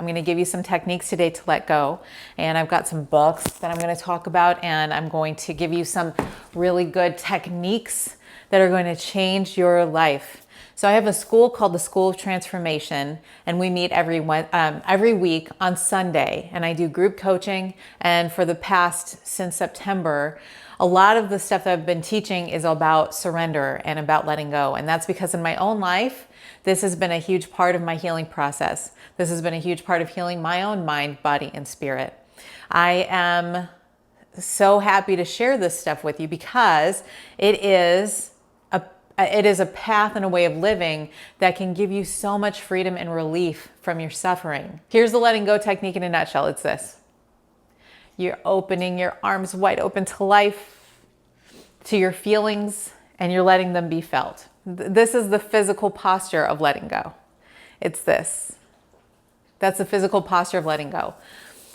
I'm going to give you some techniques today to let go. And I've got some books that I'm going to talk about, and I'm going to give you some really good techniques that are going to change your life. So I have a school called the School of Transformation, and we meet every week on Sunday, and I do group coaching. And for the past, since September, a lot of the stuff that I've been teaching is about surrender and about letting go. And that's because in my own life, this has been a huge part of my healing process. This has been a huge part of healing my own mind, body, and spirit. I am so happy to share this stuff with you because it is a path and a way of living that can give you so much freedom and relief from your suffering. Here's the letting go technique in a nutshell. It's this. You're opening your arms wide open to life, to your feelings, and you're letting them be felt. This is the physical posture of letting go. It's this. That's the physical posture of letting go.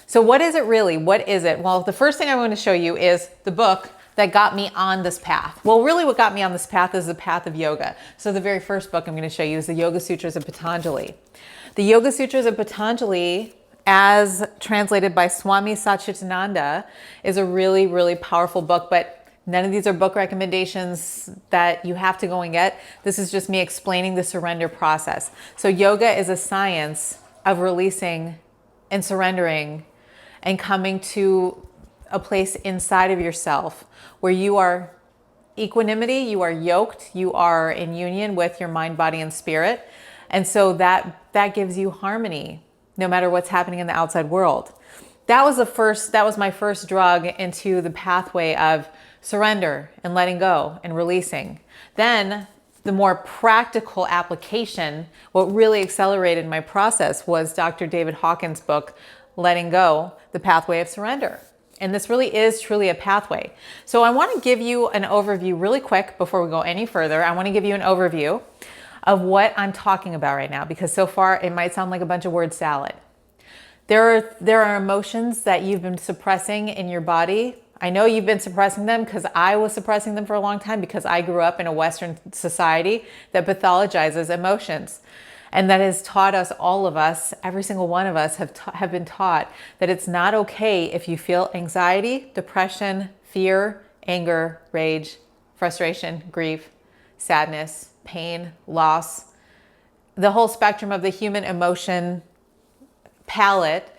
So what is it really? What is it? Well, the first thing I want to show you is the book that got me on this path. Well, really what got me on this path is the path of yoga. So the very first book I'm going to show you is the Yoga Sutras of Patanjali. The Yoga Sutras of Patanjali, as translated by Swami Satchidananda, is a really, really powerful book, but none of these are book recommendations that you have to go and get. This is just me explaining the surrender process. So yoga is a science of releasing and surrendering and coming to a place inside of yourself where you are equanimity, you are yoked, you are in union with your mind, body, and spirit. And so that gives you harmony no matter what's happening in the outside world. That was my first drug into the pathway of surrender and letting go and releasing. Then the more practical application, what really accelerated my process was Dr. David Hawkins' book, Letting Go, The Pathway of Surrender. And this really is truly a pathway. So I want to give you an overview really quick before we go any further. I want to give you an overview of what I'm talking about right now, because so far it might sound like a bunch of word salad. There are emotions that you've been suppressing in your body. I know you've been suppressing them because I was suppressing them for a long time because I grew up in a Western society that pathologizes emotions. And that has taught us, all of us, every single one of us have been taught that it's not okay if you feel anxiety, depression, fear, anger, rage, frustration, grief, sadness, pain, loss, the whole spectrum of the human emotion palette,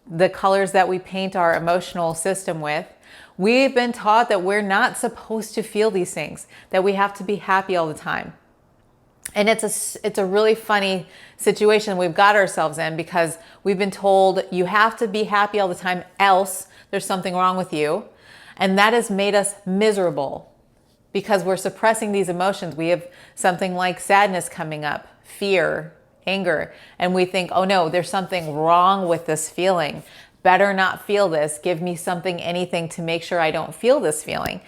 the colors that we paint our emotional system with. We've been taught that we're not supposed to feel these things, that we have to be happy all the time. And it's a really funny situation we've got ourselves in because we've been told you have to be happy all the time, else there's something wrong with you. And that has made us miserable because we're suppressing these emotions. We have something like sadness coming up, fear, anger, and we think, oh no, there's something wrong with this feeling. Better not feel this. Give me something, anything to make sure I don't feel this feeling.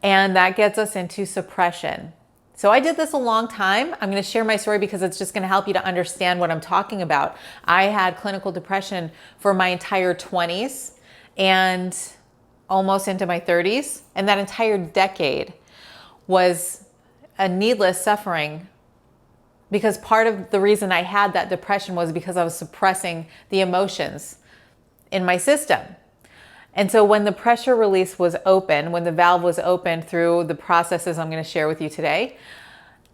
And that gets us into suppression. So I did this a long time. I'm going to share my story because it's just going to help you to understand what I'm talking about. I had clinical depression for my entire 20s and almost into my 30s. And that entire decade was a needless suffering because part of the reason I had that depression was because I was suppressing the emotions in my system. And so when the pressure release was open, when the valve was open through the processes I'm going to share with you today,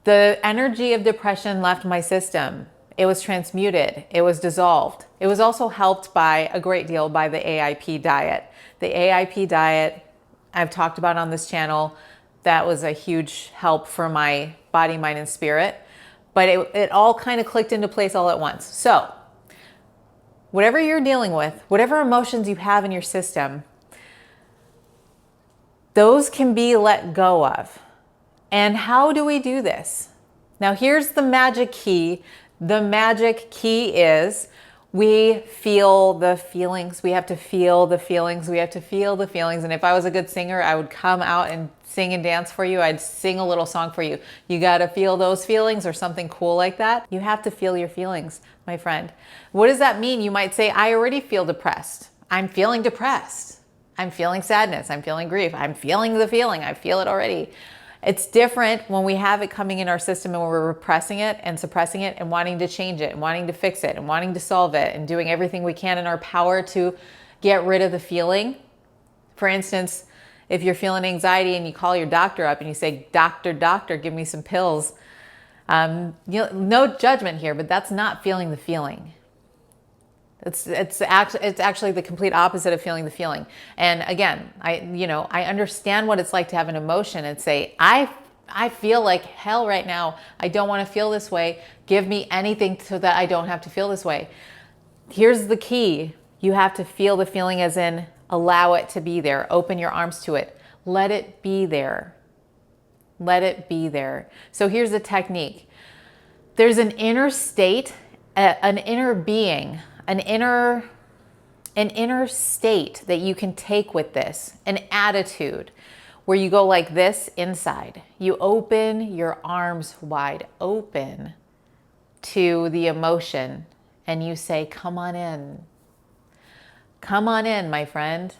the energy of depression left my system. It was transmuted. It was dissolved. It was also helped by a great deal by the AIP diet. The AIP diet I've talked about on this channel, that was a huge help for my body, mind, and spirit. But it all kind of clicked into place all at once. So whatever you're dealing with, whatever emotions you have in your system, those can be let go of. And how do we do this? Now here's the magic key. The magic key is we feel the feelings. We have to feel the feelings. We have to feel the feelings. And if I was a good singer, I would come out and sing and dance for you. I'd sing a little song for you. You got to feel those feelings or something cool like that. You have to feel your feelings, my friend. What does that mean? You might say, I already feel depressed. I'm feeling depressed. I'm feeling sadness. I'm feeling grief. I'm feeling the feeling. I feel it already. It's different when we have it coming in our system and we're repressing it and suppressing it and wanting to change it and wanting to fix it and wanting to solve it and doing everything we can in our power to get rid of the feeling. For instance, if you're feeling anxiety and you call your doctor up and you say, doctor, give me some pills. No judgment here, but that's not feeling the feeling. It's actually the complete opposite of feeling the feeling. And again, I understand what it's like to have an emotion and say, I feel like hell right now. I don't want to feel this way. Give me anything so that I don't have to feel this way. Here's the key. You have to feel the feeling, as in allow it to be there. Open your arms to it. Let it be there. Let it be there. So here's the technique. There's an inner state, an inner being, an inner state that you can take with this, an attitude where you go like this inside. You open your arms wide open to the emotion and you say, come on in. Come on in, my friend.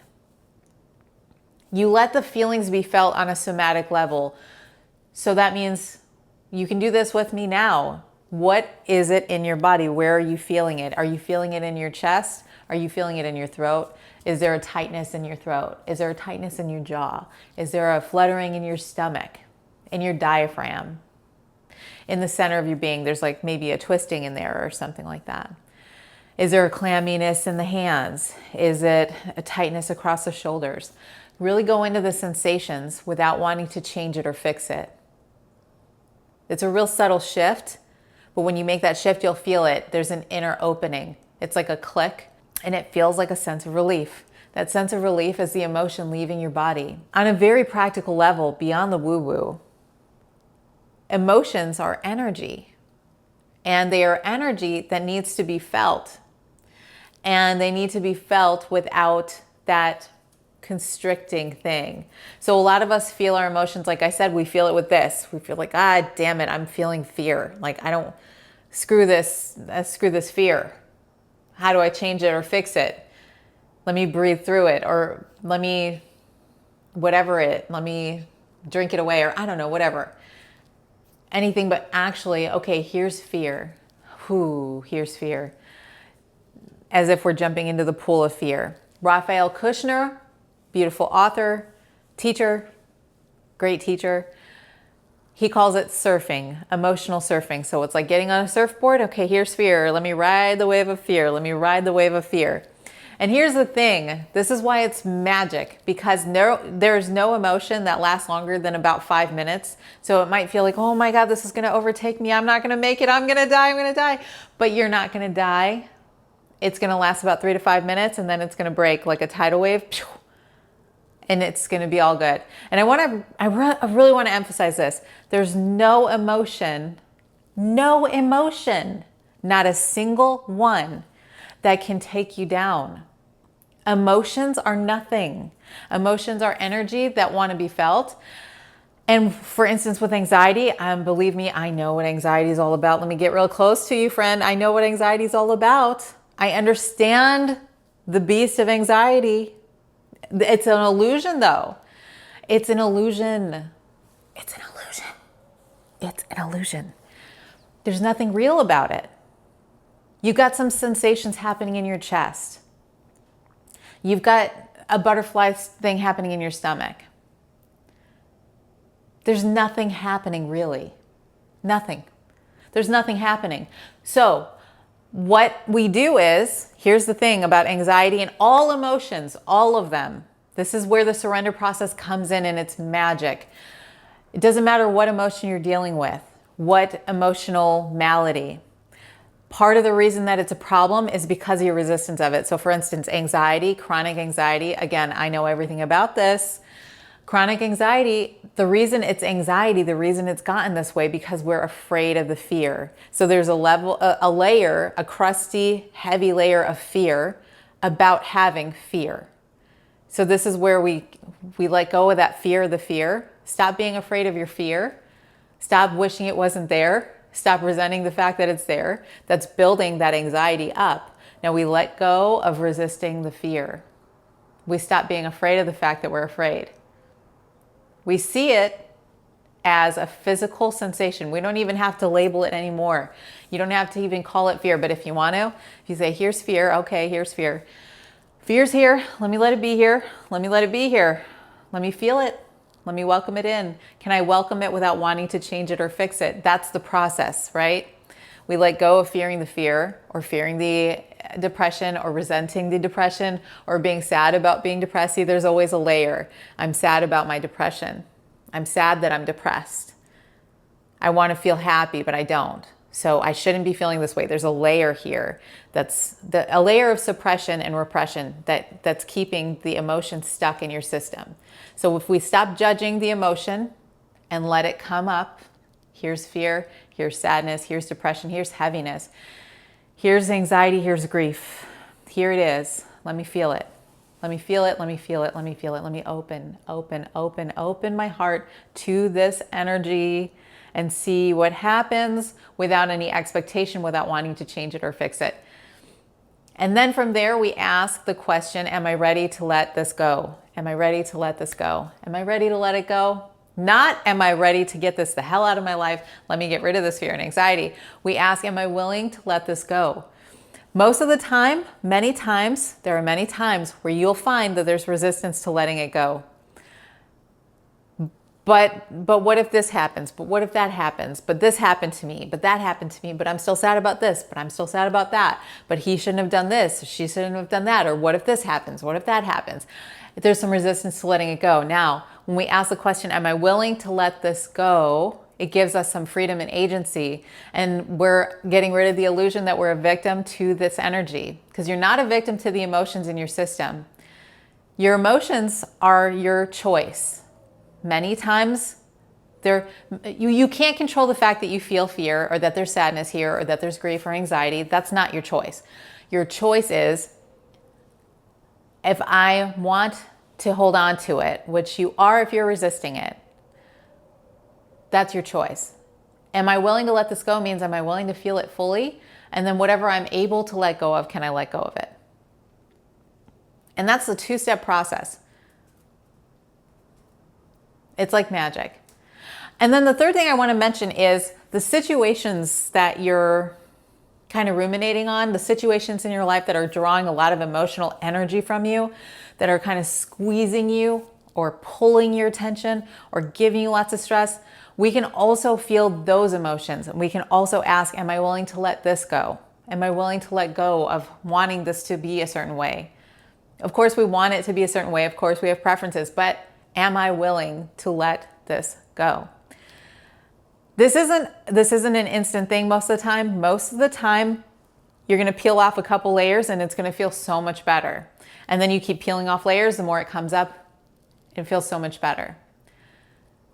You let the feelings be felt on a somatic level. So that means you can do this with me now. What is it in your body? Where are you feeling it? Are you feeling it in your chest? Are you feeling it in your throat? Is there a tightness in your throat? Is there a tightness in your jaw? Is there a fluttering in your stomach, in your diaphragm? In the center of your being, there's like maybe a twisting in there or something like that. Is there a clamminess in the hands? Is it a tightness across the shoulders? Really go into the sensations without wanting to change it or fix it. It's a real subtle shift. But when you make that shift, you'll feel it. There's an inner opening. It's like a click, and it feels like a sense of relief. That sense of relief is the emotion leaving your body. On a very practical level, beyond the woo-woo, emotions are energy. And they are energy that needs to be felt. And they need to be felt without that constricting thing. So a lot of us feel our emotions, like I said, we feel it with this. We feel like, damn it, I'm feeling fear. Like, screw this fear. How do I change it or fix it? Let me breathe through it, or let me drink it away, or I don't know, whatever. Anything but actually, okay, here's fear. Here's fear. As if we're jumping into the pool of fear. Raphael Kushner, beautiful author, teacher, great teacher. He calls it surfing, emotional surfing. So it's like getting on a surfboard. Okay, here's fear. Let me ride the wave of fear. Let me ride the wave of fear. And here's the thing. This is why it's magic, because there's no emotion that lasts longer than about 5 minutes. So it might feel like, oh my God, this is going to overtake me. I'm not going to make it. I'm going to die. But you're not going to die. It's going to last about 3 to 5 minutes, and then it's going to break like a tidal wave. And it's going to be all good. And I really want to emphasize this. There's no emotion, not a single one that can take you down. Emotions are nothing. Emotions are energy that want to be felt. And for instance, with anxiety, believe me, I know what anxiety is all about. Let me get real close to you, friend. I know what anxiety is all about. I understand the beast of anxiety. It's an illusion, though. It's an illusion. It's an illusion. It's an illusion. There's nothing real about it. You've got some sensations happening in your chest. You've got a butterfly thing happening in your stomach. There's nothing happening, really. Nothing. There's nothing happening. So what we do is, here's the thing about anxiety and all emotions, all of them. This is where the surrender process comes in, and it's magic. It doesn't matter what emotion you're dealing with, what emotional malady. Part of the reason that it's a problem is because of your resistance of it. So for instance, anxiety, chronic anxiety, again, I know everything about this. Chronic anxiety, the reason it's anxiety, the reason it's gotten this way, because we're afraid of the fear. So there's a layer, a crusty, heavy layer of fear about having fear. So this is where we let go of that fear of the fear. Stop being afraid of your fear. Stop wishing it wasn't there. Stop resenting the fact that it's there. That's building that anxiety up. Now we let go of resisting the fear. We stop being afraid of the fact that we're afraid. We see it, as a physical sensation. We don't even have to label it anymore. You don't have to even call it fear, but if you want to, if you say, here's fear, okay, here's fear. Fear's here, let me let it be here. Let me let it be here. Let me feel it. Let me welcome it in. Can I welcome it without wanting to change it or fix it? That's the process, right? We let go of fearing the fear, or fearing the depression, or resenting the depression, or being sad about being depressed. See, there's always a layer. I'm sad about my depression. I'm sad that I'm depressed. I want to feel happy, but I don't. So I shouldn't be feeling this way. There's a layer here. That's a layer of suppression and repression that's keeping the emotion stuck in your system. So if we stop judging the emotion and let it come up, here's fear, here's sadness, here's depression, here's heaviness, here's anxiety, here's grief. Here it is. Let me feel it. Let me feel it, let me feel it, let me feel it. Let me open my heart to this energy and see what happens without any expectation, without wanting to change it or fix it. And then from there, we ask the question, am I ready to let this go? Am I ready to let this go? Am I ready to let it go? Not, am I ready to get this the hell out of my life? Let me get rid of this fear and anxiety. We ask, am I willing to let this go? Most of the time, many times, there are many times where you'll find that there's resistance to letting it go. But what if this happens? But what if that happens? But this happened to me, but that happened to me, but I'm still sad about this, but I'm still sad about that. But he shouldn't have done this, she shouldn't have done that. Or what if this happens? What if that happens? There's some resistance to letting it go. Now, when we ask the question, am I willing to let this go? It gives us some freedom and agency, and we're getting rid of the illusion that we're a victim to this energy, because you're not a victim to the emotions in your system. Your emotions are your choice. Many times, you can't control the fact that you feel fear, or that there's sadness here, or that there's grief or anxiety. That's not your choice. Your choice is, if I want to hold on to it, which you are if you're resisting it, that's your choice. Am I willing to let this go means, am I willing to feel it fully? And then whatever I'm able to let go of, can I let go of it? And that's the two-step process. It's like magic. And then the third thing I want to mention is the situations that you're kind of ruminating on, the situations in your life that are drawing a lot of emotional energy from you, that are kind of squeezing you or pulling your attention or giving you lots of stress. We can also feel those emotions, and we can also ask, am I willing to let this go? Am I willing to let go of wanting this to be a certain way? Of course, we want it to be a certain way. Of course, we have preferences, but am I willing to let this go? This isn't an instant thing most of the time. Most of the time, you're going to peel off a couple layers and it's going to feel so much better. And then you keep peeling off layers, the more it comes up, it feels so much better.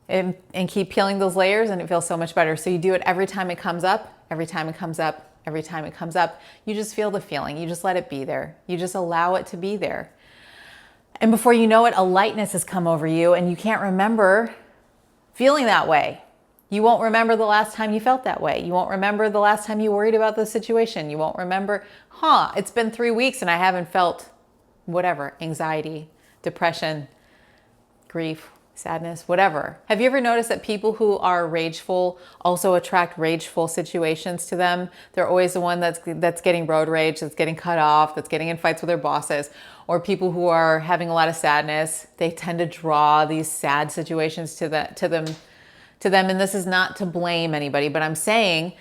And keep peeling those layers and it feels so much better. So you do it every time it comes up, every time it comes up, every time it comes up. You just feel the feeling. You just let it be there. You just allow it to be there. And before you know it, a lightness has come over you and you can't remember feeling that way. You won't remember the last time you felt that way. You won't remember the last time you worried about the situation. You won't remember, it's been 3 weeks and I haven't felt whatever, anxiety, depression, grief, sadness, whatever. Have you ever noticed that people who are rageful also attract rageful situations to them? They're always the one that's getting road rage, that's getting cut off, that's getting in fights with their bosses. Or people who are having a lot of sadness, they tend to draw these sad situations to them. And this is not to blame anybody, but I'm saying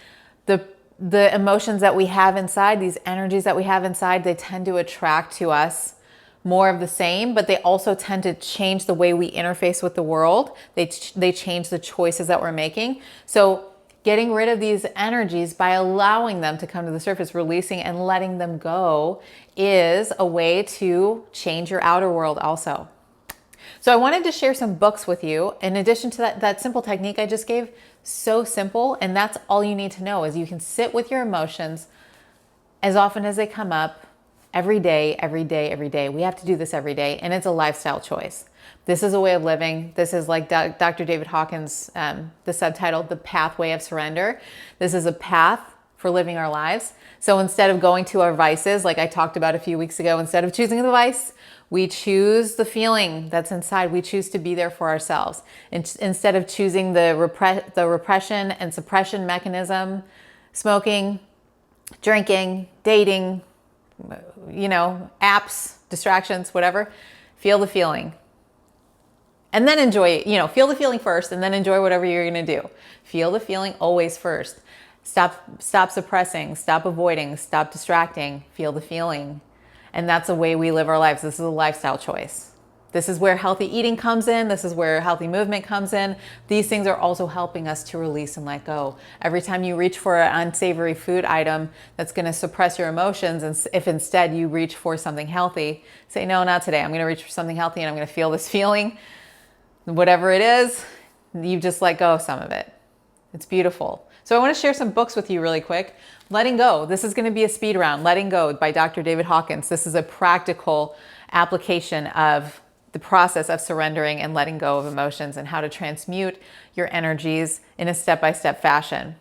the emotions that we have inside, these energies that we have inside, they tend to attract to us more of the same, but they also tend to change the way we interface with the world. They change the choices that we're making. So getting rid of these energies by allowing them to come to the surface, releasing and letting them go, is a way to change your outer world also. So I wanted to share some books with you. In addition to that simple technique I just gave, so simple, and that's all you need to know, is you can sit with your emotions as often as they come up, every day, every day, every day. We have to do this every day, and it's a lifestyle choice. This is a way of living. This is like Dr. David Hawkins, the subtitle, The Pathway of Surrender. This is a path for living our lives. So instead of going to our vices, like I talked about a few weeks ago, instead of choosing the vice, We choose the feeling that's inside. We choose to be there for ourselves. Instead of choosing the repression and suppression mechanism, smoking, drinking, dating, apps, distractions, whatever, feel the feeling. And then enjoy it. Feel the feeling first and then enjoy whatever you're going to do. Feel the feeling always first. Stop suppressing, stop avoiding, stop distracting, feel the feeling. And that's the way we live our lives. This is a lifestyle choice. This is where healthy eating comes in. This is where healthy movement comes in. These things are also helping us to release and let go. Every time you reach for an unsavory food item that's going to suppress your emotions, and if instead you reach for something healthy, say, no, not today. I'm going to reach for something healthy and I'm going to feel this feeling. Whatever it is, you just let go of some of it. It's beautiful. So I want to share some books with you really quick. Letting Go. This is going to be a speed round. Letting Go by Dr. David Hawkins. This is a practical application of the process of surrendering and letting go of emotions and how to transmute your energies in a step-by-step fashion.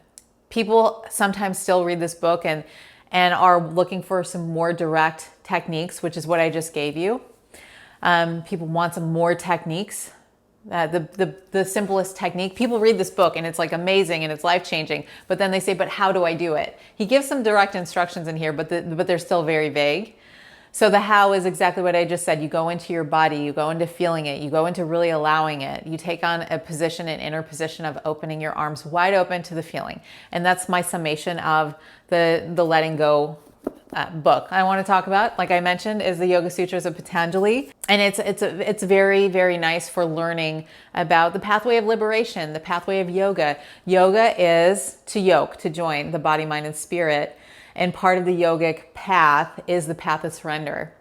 People sometimes still read this book and are looking for some more direct techniques, which is what I just gave you. People want some more techniques. The simplest technique. People read this book and it's like amazing and it's life-changing, but then they say, but how do I do it? He gives some direct instructions in here, but they're still very vague. So the how is exactly what I just said. You go into your body, you go into feeling it, you go into really allowing it. You take on a position, an inner position of opening your arms wide open to the feeling. And that's my summation of the Letting Go book I want to talk about, like I mentioned, is the Yoga Sutras of Patanjali. And it's very, very nice for learning about the pathway of liberation, the pathway of yoga. Yoga is to yoke, to join the body, mind, and spirit. And part of the yogic path is the path of surrender.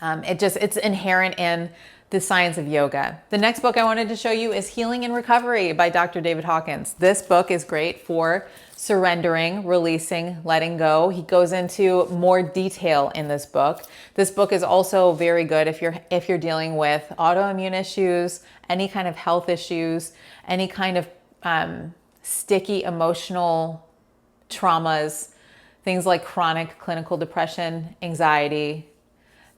It's inherent in the science of yoga. The next book I wanted to show you is Healing and Recovery by Dr. David Hawkins. This book is great for surrendering, releasing, letting go. He goes into more detail in this book. This book is also very good if you're dealing with autoimmune issues, any kind of health issues, any kind of sticky emotional traumas, things like chronic clinical depression, anxiety.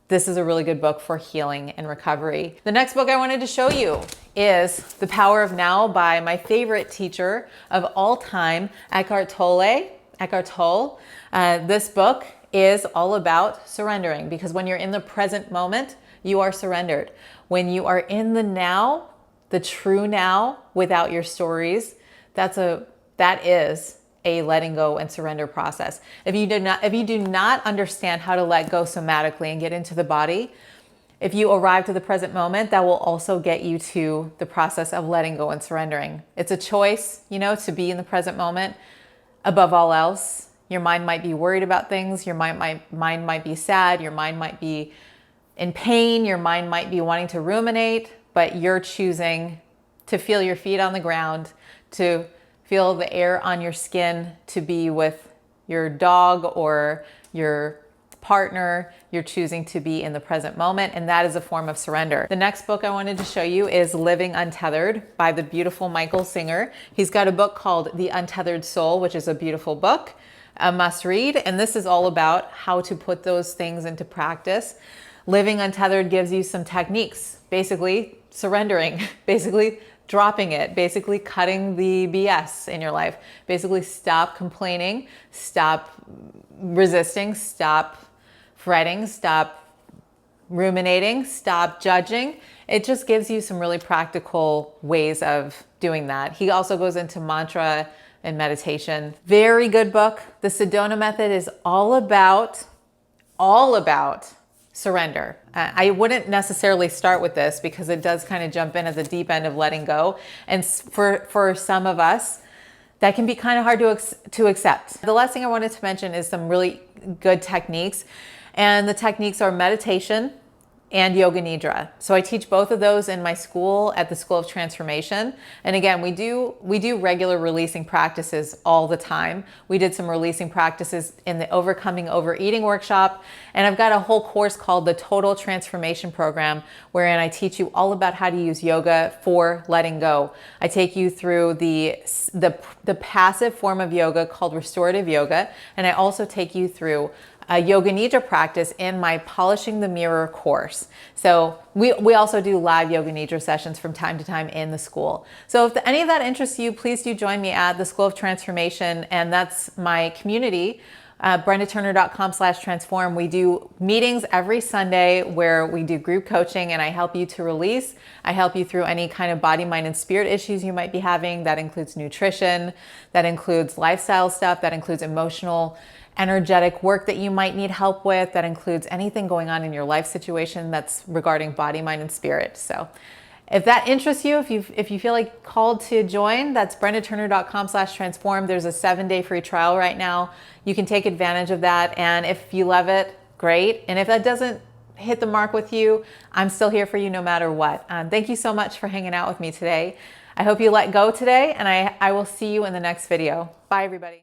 This is a really good book for healing and recovery. The next book I wanted to show you is The Power of Now by my favorite teacher of all time, Eckhart Tolle. This book is all about surrendering, because when you're in the present moment, you are surrendered. When you are in the now, the true now, without your stories, that is a letting go and surrender process. If you do not understand how to let go somatically and get into the body, if you arrive to the present moment, that will also get you to the process of letting go and surrendering. It's a choice, to be in the present moment above all else. Your mind might be worried about things. Your mind might be sad. Your mind might be in pain. Your mind might be wanting to ruminate, but you're choosing to feel your feet on the ground, to feel the air on your skin, to be with your dog or your partner. You're choosing to be in the present moment, and that is a form of surrender. The next book I wanted to show you is Living Untethered by the beautiful Michael Singer. He's got a book called The Untethered Soul, which is a beautiful book, a must read, and this is all about how to put those things into practice. Living Untethered gives you some techniques, basically surrendering, basically dropping it, basically cutting the BS in your life. Basically stop complaining, stop resisting, stop fretting, stop ruminating, stop judging. It just gives you some really practical ways of doing that. He also goes into mantra and meditation. Very good book. The Sedona method is all about surrender. I wouldn't necessarily start with this because it does kind of jump in at the deep end of letting go. And for some of us, that can be kind of hard to accept. The last thing I wanted to mention is some really good techniques. And the techniques are meditation and yoga nidra. So I teach both of those in my school at the School of Transformation. And again, we do regular releasing practices all the time. We did some releasing practices in the Overcoming Overeating workshop. And I've got a whole course called the Total Transformation Program, wherein I teach you all about how to use yoga for letting go. I take you through the passive form of yoga called restorative yoga. And I also take you through a yoga nidra practice in my Polishing the Mirror course. So we also do live yoga nidra sessions from time to time in the school. So if any of that interests you, please do join me at the School of Transformation, and that's my community. BrendaTurner.com/transform. We do meetings every Sunday where we do group coaching, and I help you to release. I help you through any kind of body, mind, and spirit issues you might be having. That includes nutrition, that includes lifestyle stuff, that includes emotional, energetic work that you might need help with, that includes anything going on in your life situation that's regarding body, mind, and spirit. So if that interests you, if you feel like called to join, that's BrendaTurner.com/transform. There's a 7-day free trial right now. You can take advantage of that. And if you love it, great. And if that doesn't hit the mark with you, I'm still here for you no matter what. Thank you so much for hanging out with me today. I hope you let go today, and I will see you in the next video. Bye, everybody.